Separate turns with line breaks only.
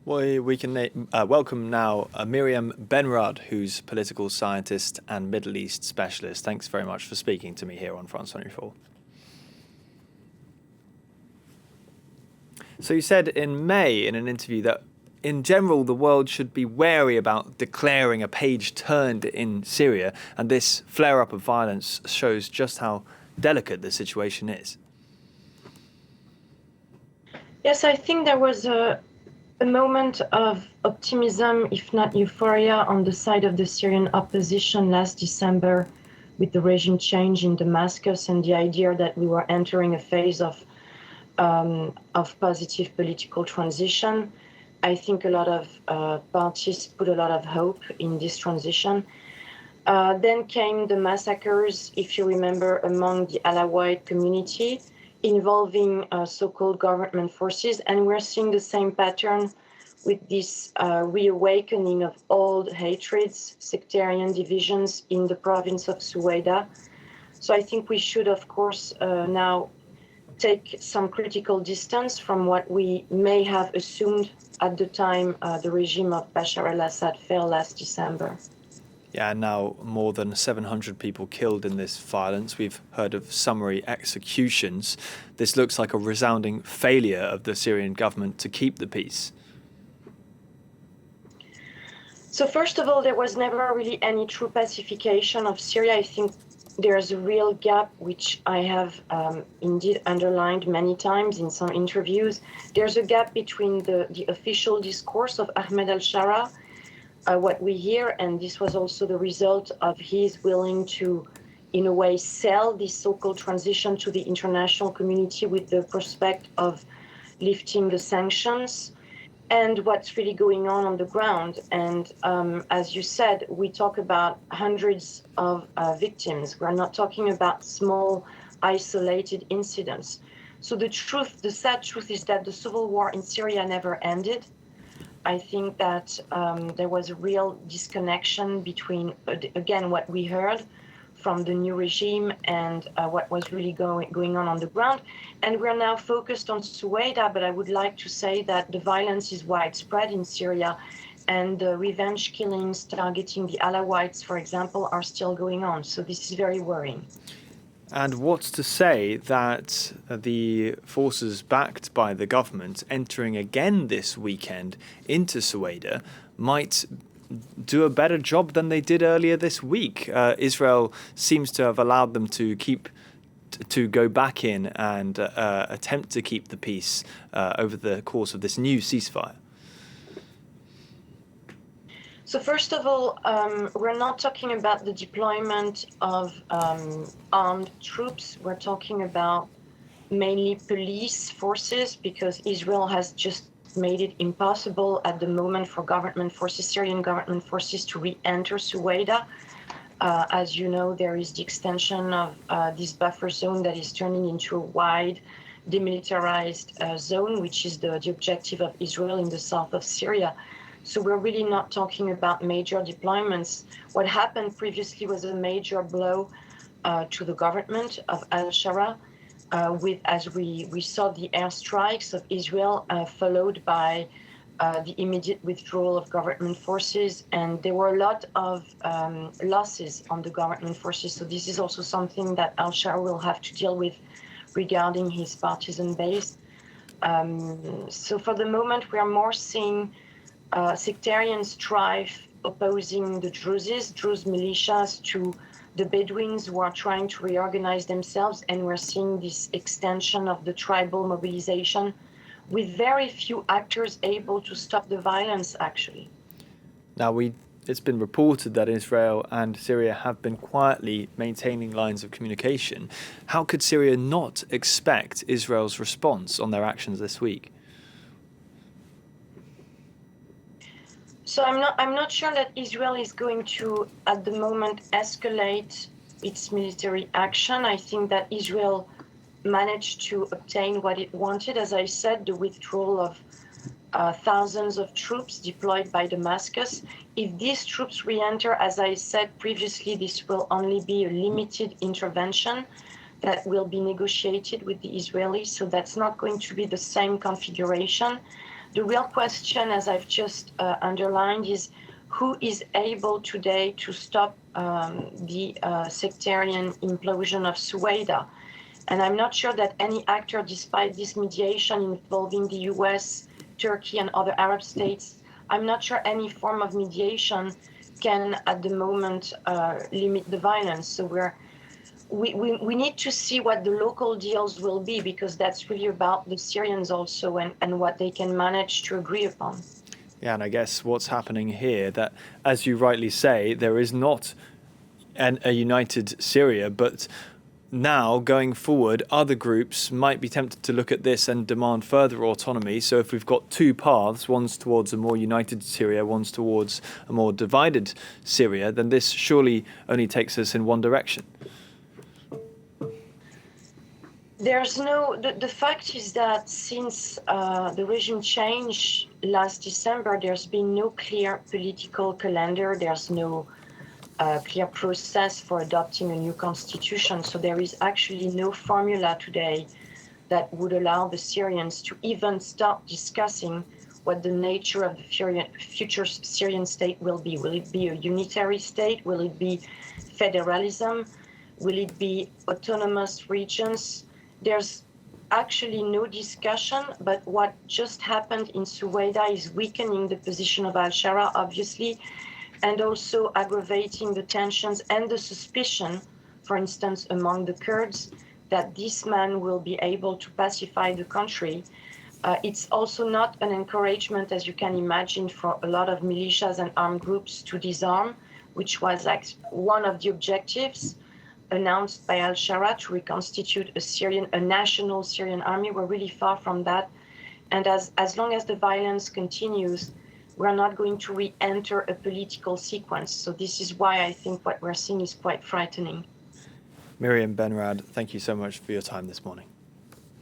We can welcome now Myriam Benraad, who's political scientist and Middle East specialist. Thanks very much for speaking to me here on France 24. So you said in May in an interview that in general the world should be wary about declaring a page turned in Syria, and this flare-up of violence shows just how delicate the situation is.
Yes, I think there was a moment of optimism, if not euphoria, on the side of the Syrian opposition last December with the regime change in Damascus and the idea that we were entering a phase of positive political transition. I think a lot of parties put a lot of hope in this transition. Then came the massacres, if you remember, among the Alawite community, involving so-called government forces, and we're seeing the same pattern with this reawakening of old hatreds, sectarian divisions in the province of Sweida. So I think we should, of course, now take some critical distance from what we may have assumed at the time the regime of Bashar al-Assad fell last December.
Yeah, now more than 700 people killed in this violence. We've heard of summary executions. This looks like a resounding failure of the Syrian government to keep the peace.
So first of all, there was never really any true pacification of Syria. I think there's a real gap, which I have indeed underlined many times in some interviews. There's a gap between the official discourse of Ahmed al-Shara, what we hear, and this was also the result of his willing to, in a way, sell this so-called transition to the international community with the prospect of lifting the sanctions, and what's really going on the ground. And as you said, we talk about hundreds of victims. We're not talking about small, isolated incidents. So the sad truth is that the civil war in Syria never ended. I think that there was a real disconnection between, again, what we heard from the new regime and what was really going on the ground. And we're now focused on Sweida, but I would like to say that the violence is widespread in Syria, and the revenge killings targeting the Alawites, for example, are still going on. So this is very worrying.
And what's to say that the forces backed by the government entering again this weekend into Sweida might do a better job than they did earlier this week? Israel seems to have allowed them to go back in and attempt to keep the peace over the course of this new ceasefire.
So first of all, we're not talking about the deployment of armed troops. We're talking about mainly police forces, because Israel has just made it impossible at the moment for Syrian government forces to re-enter Sweida. As you know, there is the extension of this buffer zone that is turning into a wide demilitarized zone, which is the objective of Israel in the south of Syria. So we're really not talking about major deployments. What happened previously was a major blow to the government of al-Shara, as we saw the airstrikes of Israel, followed by the immediate withdrawal of government forces. And there were a lot of losses on the government forces. So this is also something that al-Shara will have to deal with regarding his partisan base. So for the moment, we are more seeing sectarian strife opposing the Druze militias to the Bedouins who are trying to reorganize themselves, and we're seeing this extension of the tribal mobilization with very few actors able to stop the violence, actually.
Now, it's been reported that Israel and Syria have been quietly maintaining lines of communication. How could Syria not expect Israel's response on their actions this week?
So I'm not sure that Israel is going to, at the moment, escalate its military action. I think that Israel managed to obtain what it wanted. As I said, the withdrawal of thousands of troops deployed by Damascus. If these troops re-enter, as I said previously, this will only be a limited intervention that will be negotiated with the Israelis. So that's not going to be the same configuration The real question, as I've just underlined, is who is able today to stop the sectarian implosion of Sweida? And I'm not sure that any actor, despite this mediation involving the US, Turkey, and other Arab states, I'm not sure any form of mediation can, at the moment, limit the violence. So we need to see what the local deals will be, because that's really about the Syrians also and what they can manage to agree upon.
Yeah, and I guess what's happening here, that, as you rightly say, there is not a united Syria, but now going forward, other groups might be tempted to look at this and demand further autonomy. So if we've got two paths, one's towards a more united Syria, one's towards a more divided Syria, then this surely only takes us in one direction.
The fact is that since the regime change last December, there's been no clear political calendar. There's no clear process for adopting a new constitution. So there is actually no formula today that would allow the Syrians to even start discussing what the nature of the future Syrian state will be. Will it be a unitary state? Will it be federalism? Will it be autonomous regions? There's actually no discussion, but what just happened in Sweida is weakening the position of al-Shara, obviously, and also aggravating the tensions and the suspicion, for instance, among the Kurds, that this man will be able to pacify the country. It's also not an encouragement, as you can imagine, for a lot of militias and armed groups to disarm, which was like one of the objectives announced by al-Shara to reconstitute a national Syrian army. We're really far from that. And as long as the violence continues, we're not going to re-enter a political sequence. So this is why I think what we're seeing is quite frightening.
Myriam Benraad, thank you so much for your time this morning.